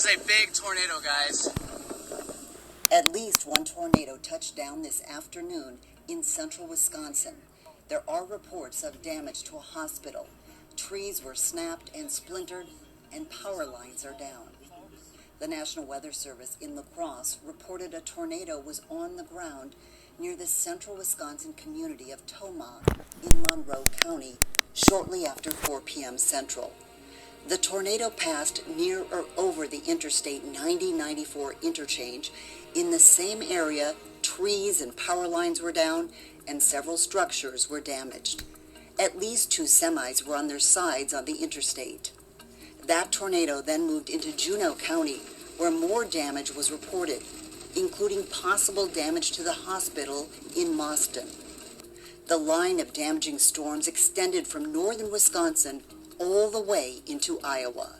is a big tornado, guys. At least one tornado touched down this afternoon in central Wisconsin. There are reports of damage to a hospital. Trees were snapped and splintered, and power lines are down. The National Weather Service in La Crosse reported a tornado was on the ground near the central Wisconsin community of Tomah in Monroe County shortly after 4 p.m. Central. The tornado passed near or over the Interstate 90-94 interchange. In the same area, trees and power lines were down and several structures were damaged. At least 2 semis were on their sides on the interstate. That tornado then moved into Juneau County, where more damage was reported, including possible damage to the hospital in Mauston. The line of damaging storms extended from northern Wisconsin all the way into Iowa.